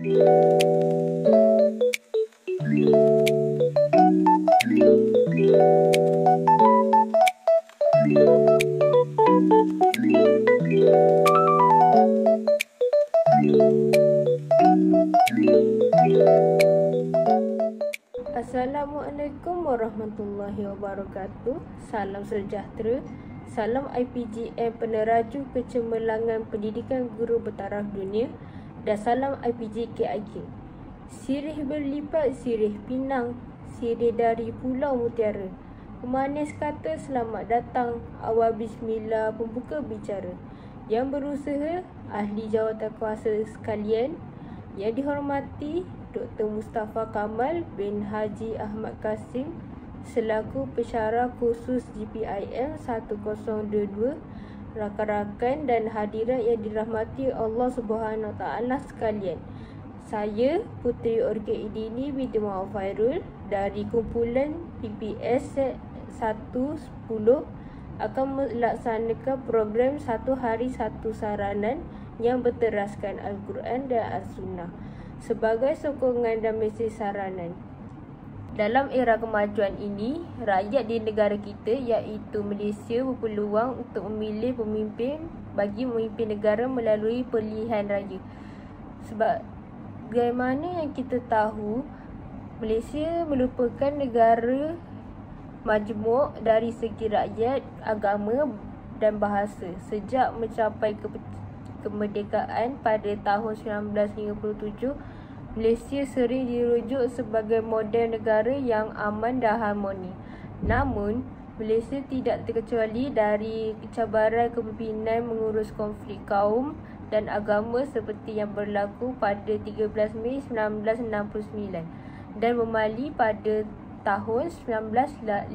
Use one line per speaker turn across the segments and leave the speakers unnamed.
Assalamualaikum warahmatullahi wabarakatuh. Salam sejahtera. Salam IPGM Peneraju Kecemerlangan Pendidikan Guru Bertaraf Dunia dan salam IPG KIG. Sirih berlipat, sirih pinang, sirih dari Pulau Mutiara. Pemanis kata selamat datang, awal bismillah pembuka bicara. Yang berusaha, ahli jawatankuasa sekalian, yang dihormati Dr. Mustafa Kamal bin Haji Ahmad Kasim selaku pensyarah khusus GPIM 1022, rakan-rakan dan hadirat yang dirahmati Allah Subhanahu Taala sekalian. Saya Puteri Orchid Idini binti Muhammad Fairul dari kumpulan PPS 110 akan melaksanakan program Satu Hari Satu Saranan yang berteraskan Al-Quran dan As-Sunnah sebagai sokongan dan mesej saranan. Dalam era kemajuan ini, rakyat di negara kita iaitu Malaysia berpeluang untuk memilih pemimpin bagi memimpin negara melalui pilihan raya. Sebagaimana yang kita tahu, Malaysia merupakan negara majmuk dari segi rakyat, agama dan bahasa. Sejak mencapai kemerdekaan pada tahun 1957, Malaysia sering dirujuk sebagai model negara yang aman dan harmoni. Namun, Malaysia tidak terkecuali dari cabaran kepimpinan mengurus konflik kaum dan agama seperti yang berlaku pada 13 Mei 1969 dan Mali pada tahun 1985.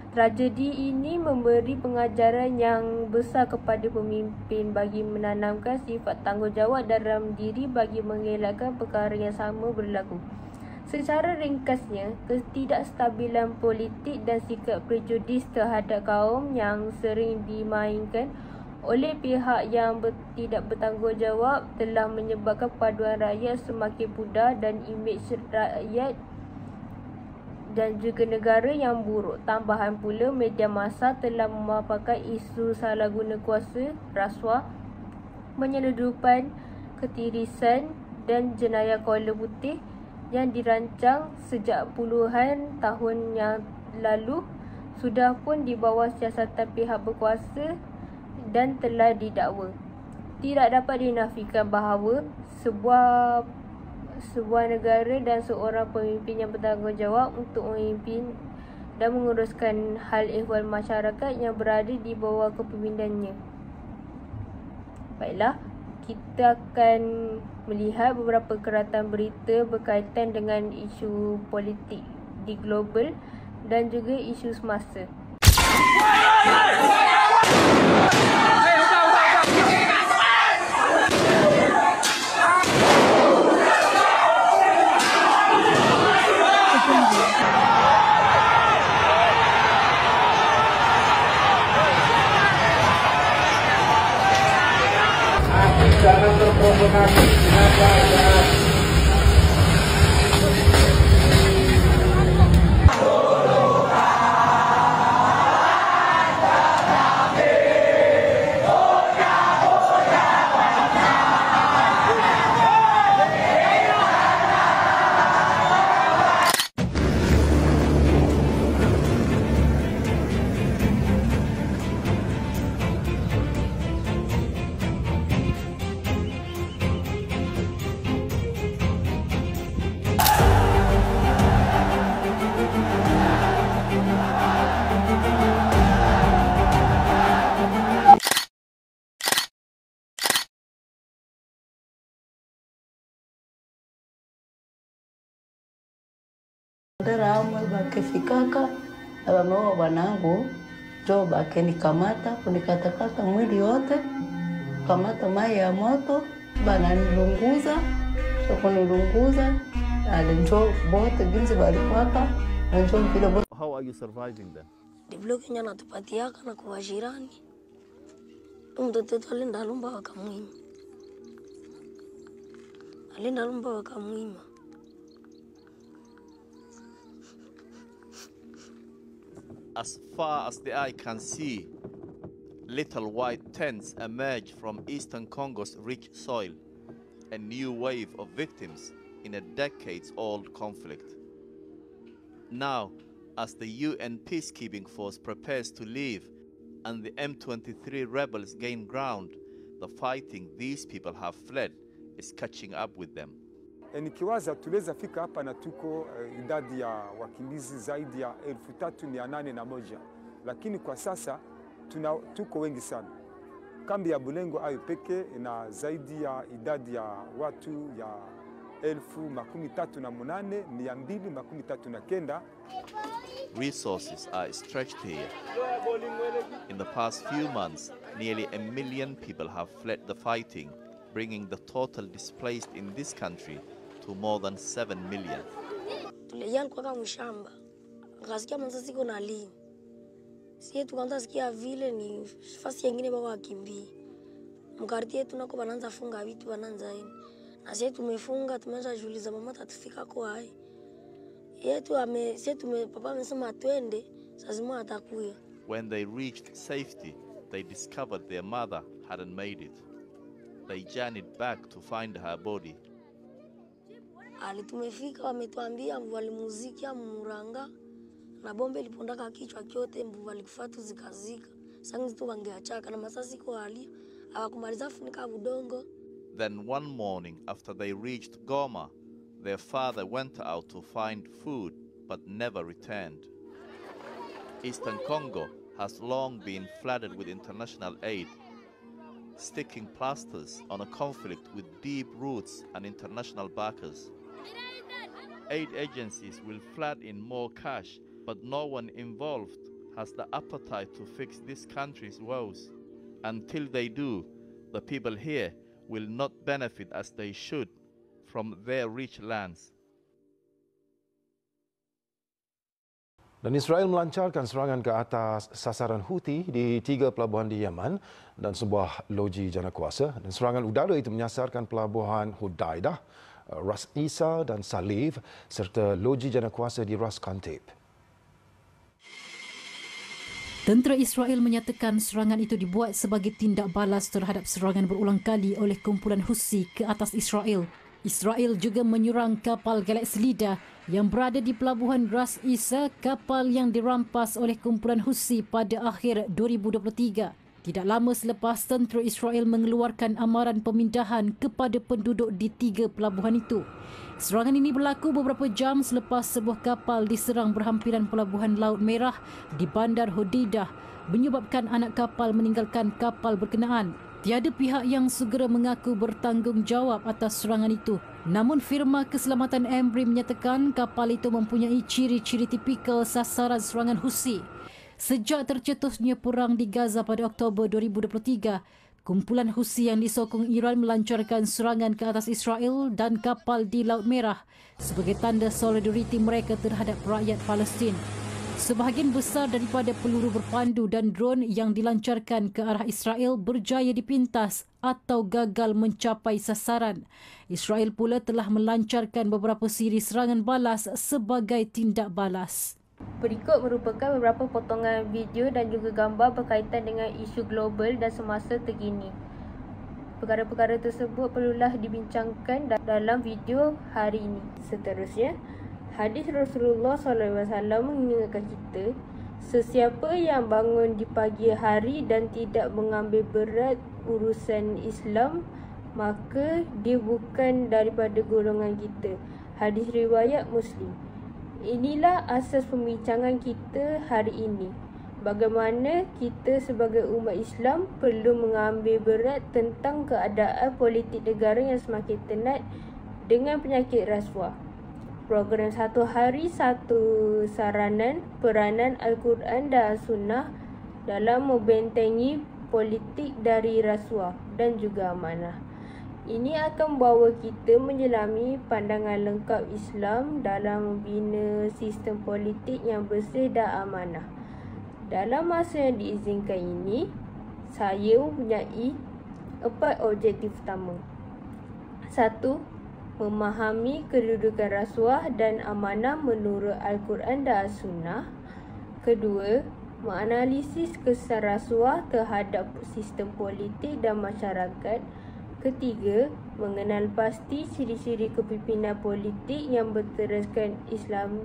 Tragedi ini memberi pengajaran yang besar kepada pemimpin bagi menanamkan sifat tanggungjawab dalam diri bagi mengelakkan perkara yang sama berlaku. Secara ringkasnya, ketidakstabilan politik dan sikap prejudis terhadap kaum yang sering dimainkan oleh pihak yang tidak bertanggungjawab telah menyebabkan paduan rakyat semakin pudar dan imej rakyat dan juga negara yang buruk. Tambahan pula, media massa telah memaparkan isu salah guna kuasa, rasuah, penyeludupan, ketirisan dan jenayah kola putih yang dirancang sejak puluhan tahun yang lalu sudah pun di bawah siasatan pihak berkuasa dan telah didakwa. Tidak dapat dinafikan bahawa sebuah negara dan seorang pemimpin yang bertanggungjawab untuk memimpin dan menguruskan hal ehwal masyarakat yang berada di bawah kepemimpinannya. Baiklah, kita akan melihat beberapa keratan berita berkaitan dengan isu politik di global dan juga isu semasa.
Jangan terprovokasi, kenapa ya?
Rama bakifikaka abamewa wanangu jo bakenikamata kunikatakata mwili yote, kamata mai ya moto bananilunguza, so kunilunguza alinjo bote binzi balikwaka anjo vile bote.
How are you surviving then?
Diblo kenya natupatiaka na kwa jirani mtoto alinda lumba wakamwini alienda lumba wakamwima.
As far as the eye can see, little white tents emerge from eastern Congo's rich soil, a new wave of victims in a decades-old conflict. Now, as the UN peacekeeping force prepares to leave and the M23 rebels gain ground, the fighting these people have fled is catching up with them.
Nikiwaza tuliweza fika hapa na tuko idadi ya wakimbizi zaidi ya 3,801, lakini kwa sasa tuko wengi sana. Kambi ya Bulengo ayo peke ina zaidi ya idadi ya watu ya 38,239.
Resources are stretched here. In the past few months, nearly 1 million people have fled the fighting, bringing the total displaced in this country to more than 7 million.
Tulejani kwa mshamba. Akasikia mzazi siko na lini. Sie tukaanza sikia vile ni fasi nyingine baba wakimbia. Mkartie tunako bananza funga vitu bananza yini. Na sie tumefunga tumeanza shughuli za mama tatufika kwa hai. Papa amesema twende, lazima atakuya.
When they reached safety, they discovered their mother hadn't made it. They journeyed back to find her body.
Tumefika wametuambia walimuzikia Muranga na bombe lipondaka kichwa kyote walikufatu zikazika. Sangi tu wangeachaka na masasi kwa hali hawakumaliza funika budongo.
Then one morning after they reached Goma, their father went out to find food but never returned. Eastern Congo has long been flooded with international aid, sticking plasters on a conflict with deep roots and international backers. Aid agencies will flood in more cash, but no one involved has the appetite to fix this country's woes. Until they do, the people here will not benefit as they should from their rich lands.
Dan Israel melancarkan serangan ke atas sasaran Houthi di 3 pelabuhan di Yaman dan sebuah loji janakuasa. Dan serangan udara itu menyasarkan pelabuhan Hudaidah, Ras Isa dan Salif serta loji janakuasa di Ras Kantib.
Tentera Israel menyatakan serangan itu dibuat sebagai tindak balas terhadap serangan berulang kali oleh kumpulan Houthi ke atas Israel. Israel juga menyerang kapal Galaxy Leader yang berada di pelabuhan Ras Isa, kapal yang dirampas oleh kumpulan Houthi pada akhir 2023. Tidak lama selepas tentera Israel mengeluarkan amaran pemindahan kepada penduduk di 3 pelabuhan itu. Serangan ini berlaku beberapa jam selepas sebuah kapal diserang berhampiran pelabuhan Laut Merah di Bandar Hodeidah, menyebabkan anak kapal meninggalkan kapal berkenaan. Tiada pihak yang segera mengaku bertanggungjawab atas serangan itu. Namun firma keselamatan Embry menyatakan kapal itu mempunyai ciri-ciri tipikal sasaran serangan Houthi. Sejak tercetusnya perang di Gaza pada Oktober 2023, kumpulan Houthi yang disokong Iran melancarkan serangan ke atas Israel dan kapal di Laut Merah sebagai tanda solidariti mereka terhadap rakyat Palestin. Sebahagian besar daripada peluru berpandu dan drone yang dilancarkan ke arah Israel berjaya dipintas atau gagal mencapai sasaran. Israel pula telah melancarkan beberapa siri serangan balas sebagai tindak balas.
Berikut merupakan beberapa potongan video dan juga gambar berkaitan dengan isu global dan semasa terkini. Perkara-perkara tersebut perlulah dibincangkan dalam video hari ini. Seterusnya, hadis Rasulullah SAW mengingatkan kita, sesiapa yang bangun di pagi hari dan tidak mengambil berat urusan Islam, maka dia bukan daripada golongan kita. Hadis riwayat Muslim. Inilah asas pembincangan kita hari ini. Bagaimana kita sebagai umat Islam perlu mengambil berat tentang keadaan politik negara yang semakin tenat dengan penyakit rasuah. Program Satu Hari Satu Saranan peranan Al-Quran dan Sunnah dalam membentengi politik dari rasuah dan juga amanah. Ini akan membawa kita menyelami pandangan lengkap Islam dalam membina sistem politik yang bersih dan amanah. Dalam masa yang diizinkan ini, saya mempunyai 4 objektif utama. 1. memahami kedudukan rasuah dan amanah menurut Al-Quran dan As-Sunnah. Kedua, menganalisis kesan rasuah terhadap sistem politik dan masyarakat. Ketiga, mengenal pasti ciri-ciri kepimpinan politik yang berteraskan Islam.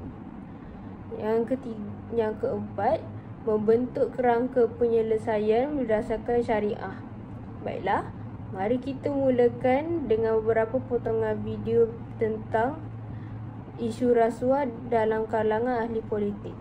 Yang keempat, membentuk kerangka penyelesaian berdasarkan syariah. Baiklah, mari kita mulakan dengan beberapa potongan video tentang isu rasuah dalam kalangan ahli politik.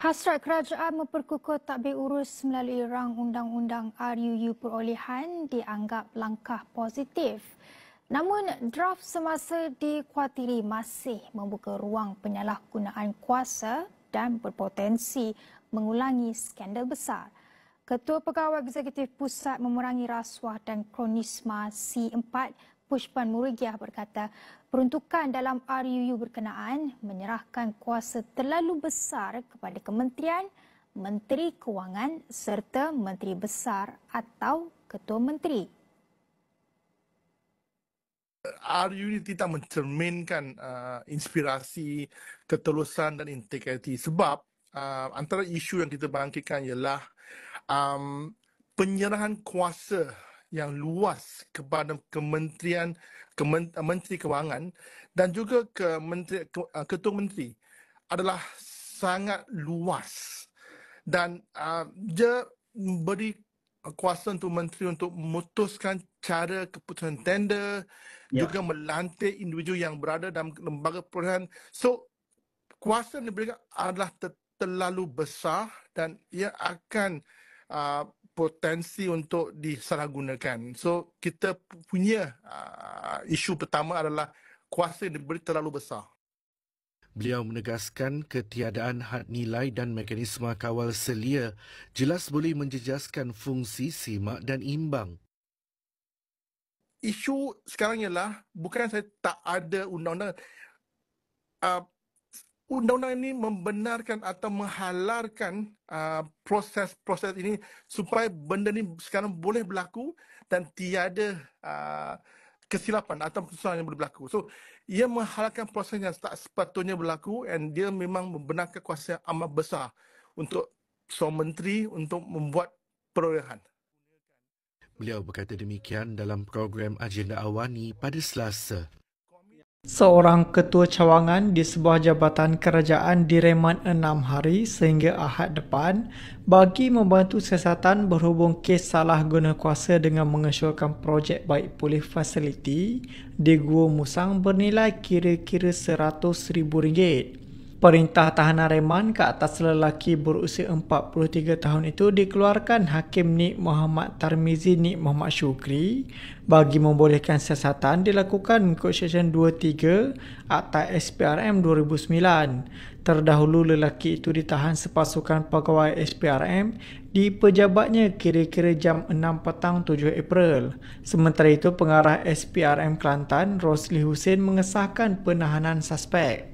Hasrat kerajaan memperkukuh tadbir urus melalui rang undang-undang RUU perolehan dianggap langkah positif. Namun, draft semasa dikuatiri masih membuka ruang penyalahgunaan kuasa dan berpotensi mengulangi skandal besar. Ketua Pegawai Eksekutif Pusat Memerangi Rasuah dan Kronisma C4, Pushpan Murugiah berkata, peruntukan dalam RUU berkenaan menyerahkan kuasa terlalu besar kepada kementerian, menteri kewangan serta menteri besar atau ketua menteri.
RUU ini tidak mencerminkan inspirasi, ketulusan dan integriti sebab antara isu yang kita bangkitkan ialah penyerahan kuasa yang luas kepada kementerian, menteri kewangan dan juga ketua menteri adalah sangat luas dan dia memberi kuasa untuk menteri untuk memutuskan cara keputusan tender, juga melantik individu yang berada dalam lembaga perolehan. So kuasa yang diberikan adalah terlalu besar dan ia akan potensi untuk disalahgunakan. So kita punya isu pertama adalah kuasa yang diberi terlalu besar.
Beliau menegaskan ketiadaan had nilai dan mekanisme kawal selia jelas boleh menjejaskan fungsi simak dan imbang.
Isu sekarang ialah bukan saya tak ada undang-undang. Undang-undang ini membenarkan atau menghalalkan proses-proses ini supaya benda ini sekarang boleh berlaku dan tiada kesilapan atau kesalahan yang boleh berlaku. So, ia menghalalkan proses yang tak sepatutnya berlaku dan dia memang membenarkan kuasa yang amat besar untuk seorang menteri untuk membuat perolehan.
Beliau berkata demikian dalam program Agenda Awani pada Selasa.
Seorang ketua cawangan di sebuah jabatan kerajaan direman 6 hari sehingga Ahad depan bagi membantu siasatan berhubung kes salah guna kuasa dengan mengesyorkan projek baik pulih fasiliti di Gua Musang bernilai kira-kira RM100,000. Perintah tahanan reman ke atas lelaki berusia 43 tahun itu dikeluarkan Hakim Nik Muhammad Tarmizi Nik Muhammad Syukri bagi membolehkan siasatan dilakukan mengikut Seksyen 23 Akta SPRM 2009. Terdahulu lelaki itu ditahan sepasukan pegawai SPRM di pejabatnya kira-kira jam 6 petang 7 April. Sementara itu, pengarah SPRM Kelantan, Rosli Hussein mengesahkan penahanan suspek.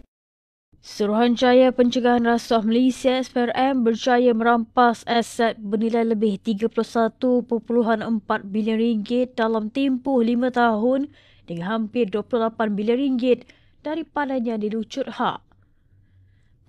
Suruhanjaya Pencegahan Rasuah Malaysia SPRM berjaya merampas aset bernilai lebih RM31.4 bilion dalam tempoh 5 tahun dengan hampir RM28 bilion daripadanya dilucut hak.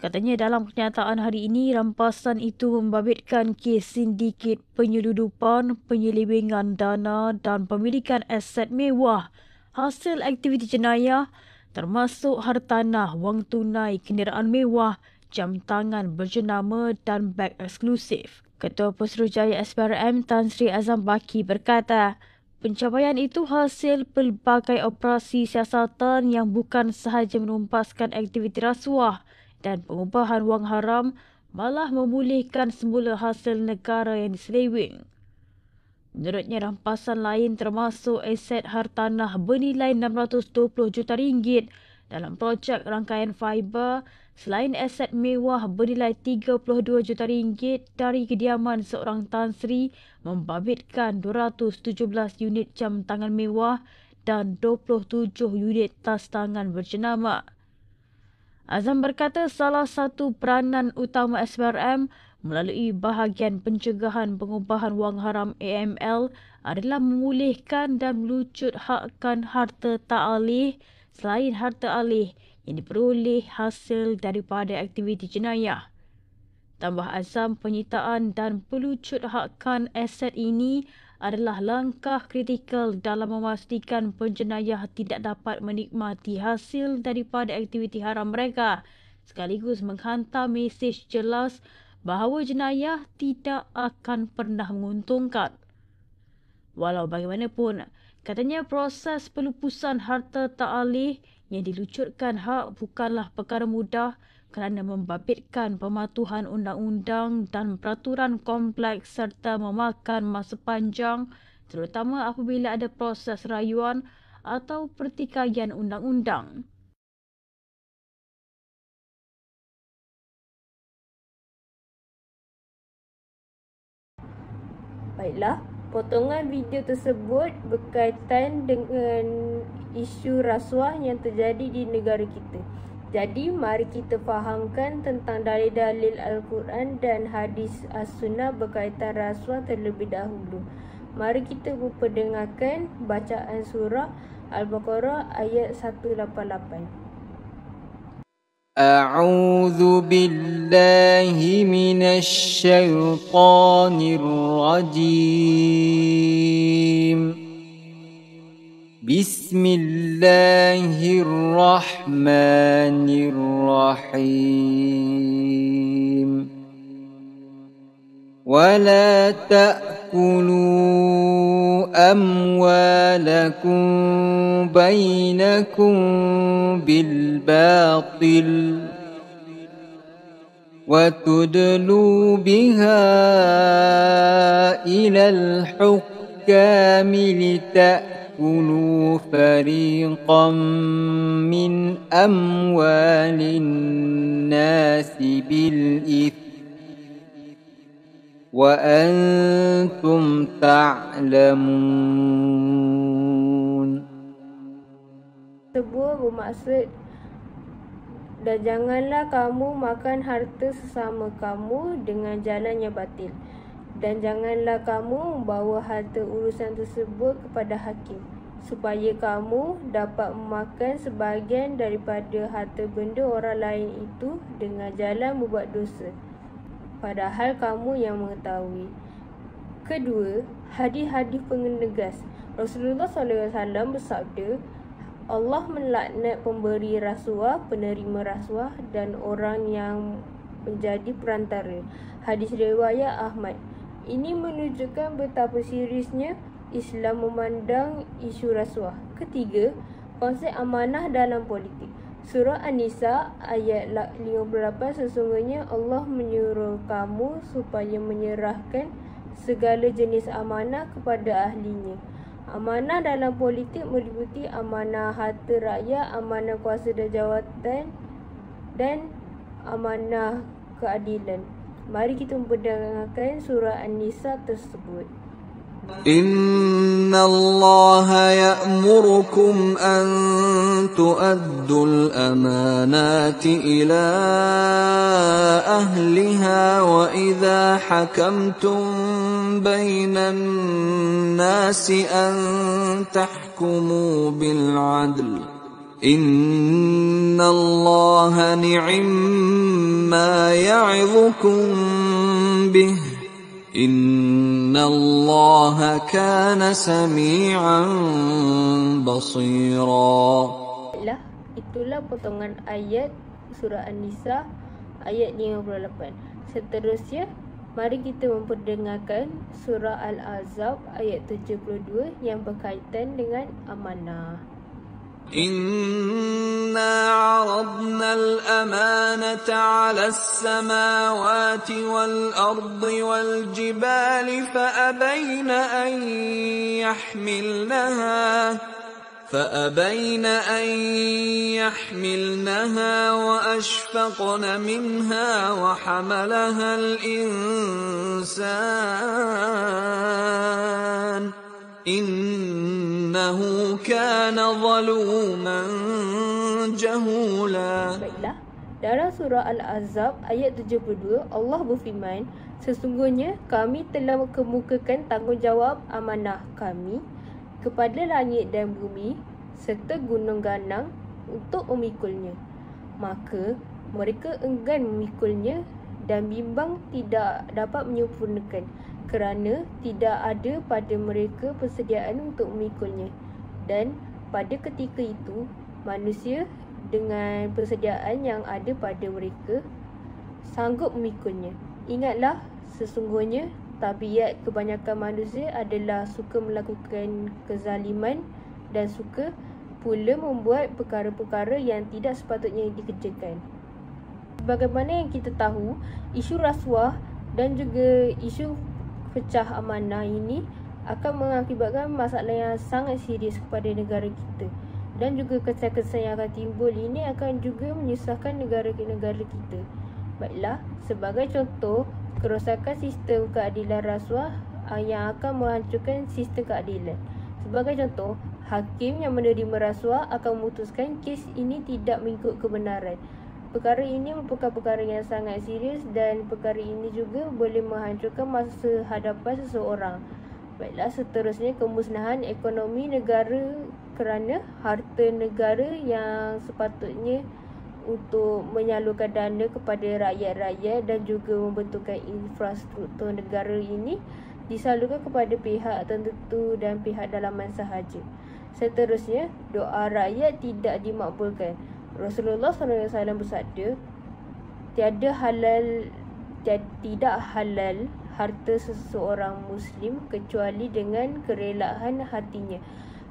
Katanya dalam kenyataan hari ini, rampasan itu membabitkan kes sindiket penyeludupan, penyelewengan dana dan pemilikan aset mewah hasil aktiviti jenayah termasuk hartanah, wang tunai, kenderaan mewah, jam tangan berjenama dan beg eksklusif. Ketua Pesuruhjaya SPRM Tan Sri Azam Baki berkata, pencapaian itu hasil pelbagai operasi siasatan yang bukan sahaja menumpaskan aktiviti rasuah dan pengubahan wang haram, malah memulihkan semula hasil negara yang diseleweng. Menurutnya, rampasan lain termasuk aset hartanah bernilai RM620 juta dalam projek rangkaian fiber selain aset mewah bernilai RM32 juta dari kediaman seorang Tan Sri membabitkan 217 unit jam tangan mewah dan 27 unit tas tangan berjenama. Azam berkata salah satu peranan utama SPRM melalui bahagian pencegahan pengubahan wang haram AML adalah memulihkan dan melucut hakkan harta ta'alih selain harta alih yang diperoleh hasil daripada aktiviti jenayah. Tambah Azam, penyitaan dan pelucut hakkan aset ini adalah langkah kritikal dalam memastikan penjenayah tidak dapat menikmati hasil daripada aktiviti haram mereka, sekaligus menghantar mesej jelas bahawa jenayah tidak akan pernah menguntungkan. Walau bagaimanapun, katanya proses pelupusan harta ta'alih yang dilucutkan hak bukanlah perkara mudah kerana membabitkan pematuhan undang-undang dan peraturan kompleks serta memakan masa panjang, terutama apabila ada proses rayuan atau pertikaian undang-undang.
Baiklah, potongan video tersebut berkaitan dengan isu rasuah yang terjadi di negara kita. Jadi, mari kita fahamkan tentang dalil-dalil Al-Quran dan hadis As-Sunnah berkaitan rasuah terlebih dahulu. Mari kita memperdengarkan bacaan surah Al-Baqarah ayat 188.
أعوذ بالله من الشيطان الرجيم بسم الله الرحمن الرحيم ولا تأكلوا أموالكم بينكم بالباطل وتدلوا بها إلى الحكام لتأكلوا فريقا من أموال الناس بالإثم وأنتم تعلمون.
Sebuah bermaksud, dan janganlah kamu makan harta sesama kamu dengan jalan yang batil, dan janganlah kamu membawa harta urusan tersebut kepada hakim, supaya kamu dapat memakan sebahagian daripada harta benda orang lain itu dengan jalan membuat dosa, padahal kamu yang mengetahui. Kedua, hadis-hadis pengenegas. Rasulullah SAW bersabda, Allah melaknat pemberi rasuah, penerima rasuah dan orang yang menjadi perantara. Hadis riwayat Ahmad. Ini menunjukkan betapa seriusnya Islam memandang isu rasuah. Ketiga, konsep amanah dalam politik. Surah An-Nisa ayat 58, sesungguhnya Allah menyuruh kamu supaya menyerahkan segala jenis amanah kepada ahlinya. Amanah dalam politik meliputi amanah harta rakyat, amanah kuasa dan jawatan dan amanah keadilan. Mari kita mendengarkan surah An-Nisa tersebut.
إن الله يأمركم أن تؤدوا الأمانات إلى أهلها وإذا حكمتم بين الناس أن تحكموا بالعدل إن الله نعم ما يعظكم به إن الله كان سميعا بصيرا.
Itulah potongan ayat surah An-Nisa ayat 58. Seterusnya, mari kita memperdengarkan surah Al-Ahzab ayat 72 yang berkaitan dengan amanah.
إنا عرضنا الأمانة على السماوات والأرض والجبال فأبين أن يحملنها وأشفقن منها وحملها الإنسان إنه كان ظلوما جهولا.
Baiklah, dalam surah Al-Ahzab ayat 72 Allah berfirman, sesungguhnya kami telah mengemukakan tanggungjawab amanah kami kepada langit dan bumi serta gunung ganang untuk memikulnya. Maka mereka enggan memikulnya dan bimbang tidak dapat menyempurnakan kerana tidak ada pada mereka persediaan untuk memikulnya. Dan pada ketika itu, manusia dengan persediaan yang ada pada mereka sanggup memikulnya. Ingatlah, sesungguhnya tabiat kebanyakan manusia adalah suka melakukan kezaliman dan suka pula membuat perkara-perkara yang tidak sepatutnya dikerjakan. Bagaimana yang kita tahu, isu rasuah dan juga isu pecah amanah ini akan mengakibatkan masalah yang sangat serius kepada negara kita, dan juga kesan-kesan yang akan timbul ini akan juga menyusahkan negara-negara kita. Baiklah, sebagai contoh, kerosakan sistem keadilan rasuah yang akan menghancurkan sistem keadilan. Sebagai contoh, hakim yang menerima rasuah akan memutuskan kes ini tidak mengikut kebenaran. Perkara ini merupakan perkara yang sangat serius dan perkara ini juga boleh menghancurkan masa hadapan seseorang. Baiklah, seterusnya kemusnahan ekonomi negara kerana harta negara yang sepatutnya untuk menyalurkan dana kepada rakyat-rakyat dan juga membentukkan infrastruktur negara ini disalurkan kepada pihak tertentu dan pihak dalaman sahaja. Seterusnya, doa rakyat tidak dimakbulkan. Rasulullah SAW bersabda, tidak halal harta seseorang Muslim kecuali dengan kerelaan hatinya.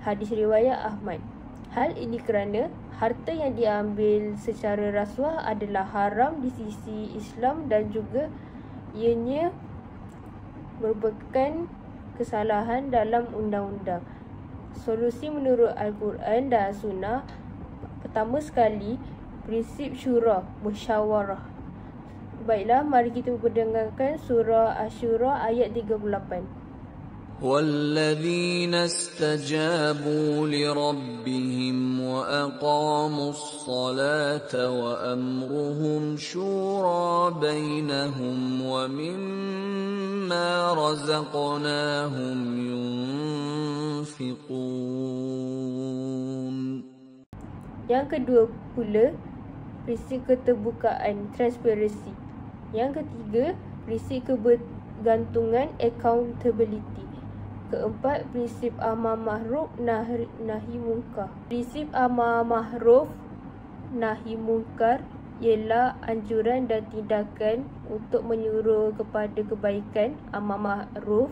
Hadis riwayat Ahmad. Hal ini kerana harta yang diambil secara rasuah adalah haram di sisi Islam dan juga ianya merupakan kesalahan dalam undang-undang. Solusi menurut Al-Quran dan Sunnah, pertama sekali, prinsip syura, musyawarah. Baiklah, mari kita mendengarkan surah Asy-Syura ayat 38.
وَالَّذِينَ اسْتَجَابُوا لِرَبِّهِمْ وَأَقَامُوا الصَّلَاةَ وَأَمْرُهُمْ شُورَى بَيْنَهُمْ وَمِمَّا رَزَقْنَاهُمْ يُنْفِقُونَ.
Yang kedua pula, prinsip keterbukaan, transparansi. Yang ketiga, prinsip kebergantungan, accountability. Keempat, prinsip amar ma'ruf nahi munkar. Prinsip amar ma'ruf nahi munkar ialah anjuran dan tindakan untuk menyuruh kepada kebaikan, amar ma'ruf,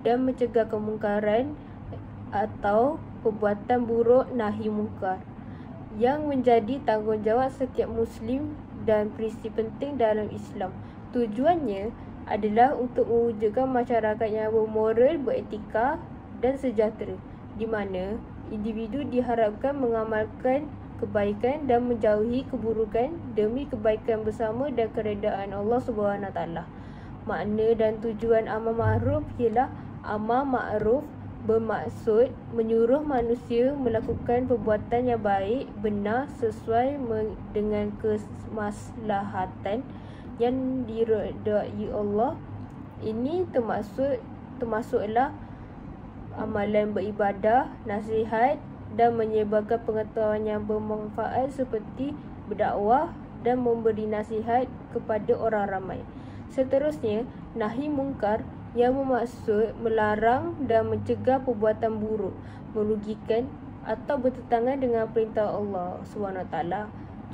dan mencegah kemungkaran atau perbuatan buruk, nahi munkar, yang menjadi tanggungjawab setiap Muslim dan prinsip penting dalam Islam. Tujuannya adalah untuk mewujudkan masyarakat yang bermoral, beretika dan sejahtera, di mana individu diharapkan mengamalkan kebaikan dan menjauhi keburukan demi kebaikan bersama dan keredaan Allah SWT. Makna dan tujuan amar ma'ruf ialah amar ma'ruf bermaksud menyuruh manusia melakukan perbuatan yang baik, benar, sesuai dengan kemaslahatan yang diredai Allah. Ini termasuklah amalan beribadah, nasihat dan menyebarkan pengetahuan yang bermanfaat seperti berdakwah dan memberi nasihat kepada orang ramai. Seterusnya, nahi munkar yang bermaksud melarang dan mencegah perbuatan buruk, merugikan atau bertentangan dengan perintah Allah SWT.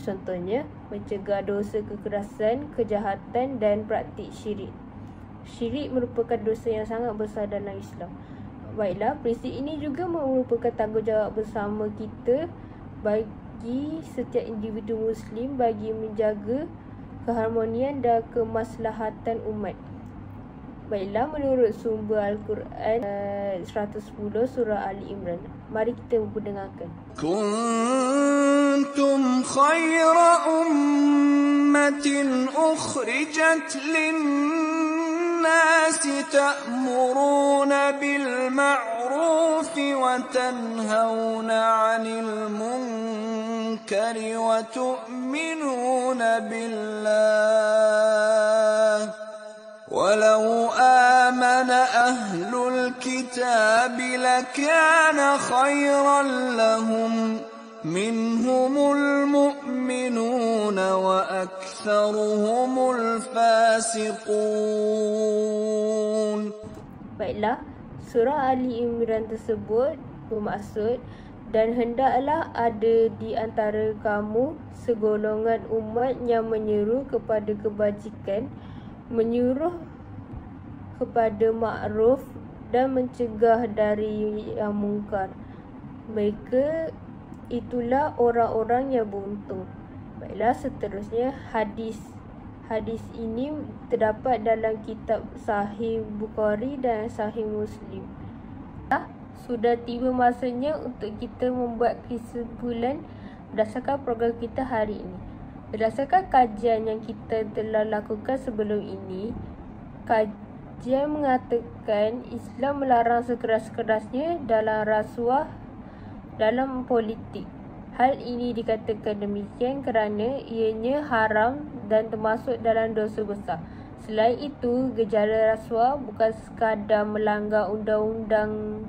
Contohnya, mencegah dosa kekerasan, kejahatan dan praktik syirik. Syirik merupakan dosa yang sangat besar dalam Islam. Baiklah, prinsip ini juga merupakan tanggungjawab bersama kita bagi setiap individu Muslim bagi menjaga keharmonian dan kemaslahatan umat. Baiklah, menurut sumber Al-Quran 110 surah Ali Imran. Mari kita mendengarkan.
Kuntum khaira ummatin ukhrijat lin-nasi ta'muruna bil ma'ruf wa tanhauna 'anil munkari wa tu'minuna billah. ولو آمن أهل الكتاب لكان خيرا لهم منهم المؤمنون وأكثرهم الفاسقون.
Baiklah, surah Ali Imran tersebut bermaksud, dan hendaklah ada di antara kamu segolongan umat yang menyeru kepada kebajikan, menyuruh kepada makruf dan mencegah dari yang mungkar. Mereka itulah orang-orang yang beruntung. Baiklah, seterusnya hadis ini terdapat dalam kitab Sahih Bukhari dan Sahih Muslim. Sudah tiba masanya untuk kita membuat kesimpulan berdasarkan program kita hari ini. Berdasarkan kajian yang kita telah lakukan sebelum ini, kajian mengatakan Islam melarang sekeras-kerasnya dalam rasuah dalam politik. Hal ini dikatakan demikian kerana ianya haram dan termasuk dalam dosa besar. Selain itu, gejala rasuah bukan sekadar melanggar undang-undang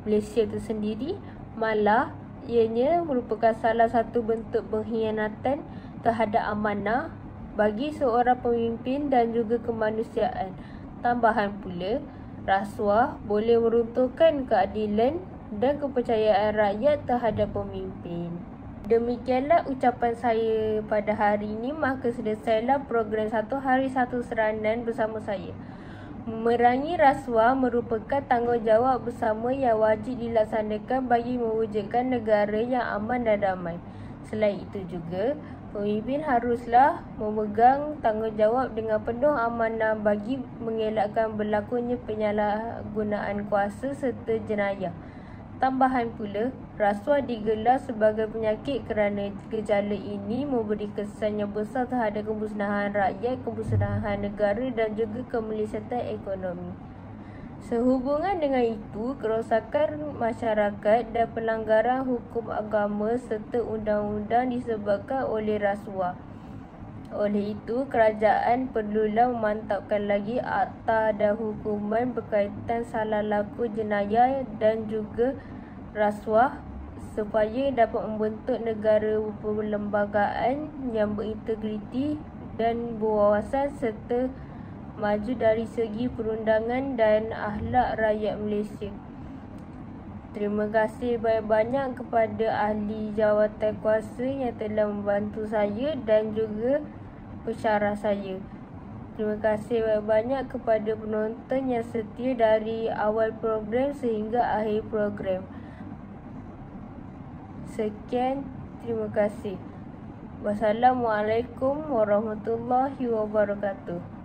Malaysia tersendiri, malah ianya merupakan salah satu bentuk pengkhianatan terhadap amanah bagi seorang pemimpin dan juga kemanusiaan. Tambahan pula, rasuah boleh meruntuhkan keadilan dan kepercayaan rakyat terhadap pemimpin. Demikianlah ucapan saya pada hari ini. Maka selesailah program Satu Hari Satu Seranan bersama saya. Memerangi rasuah merupakan tanggungjawab bersama yang wajib dilaksanakan bagi mewujudkan negara yang aman dan damai. Selain itu juga, pemimpin haruslah memegang tanggungjawab dengan penuh amanah bagi mengelakkan berlakunya penyalahgunaan kuasa serta jenayah. Tambahan pula, rasuah digelar sebagai penyakit kerana gejala ini memberi kesan yang besar terhadap kemusnahan rakyat, kemusnahan negara dan juga kemelesatan ekonomi. Sehubungan dengan itu, kerosakan masyarakat dan pelanggaran hukum agama serta undang-undang disebabkan oleh rasuah. Oleh itu, kerajaan perlulah memantapkan lagi akta dan hukuman berkaitan salah laku jenayah dan juga rasuah supaya dapat membentuk negara perlembagaan yang berintegriti dan berwawasan serta maju dari segi perundangan dan akhlak rakyat Malaysia. Terima kasih banyak-banyak kepada ahli jawatan kuasa yang telah membantu saya dan juga pensyarah saya. Terima kasih banyak-banyak kepada penonton yang setia dari awal program sehingga akhir program. Sekian, terima kasih. Wassalamualaikum warahmatullahi wabarakatuh.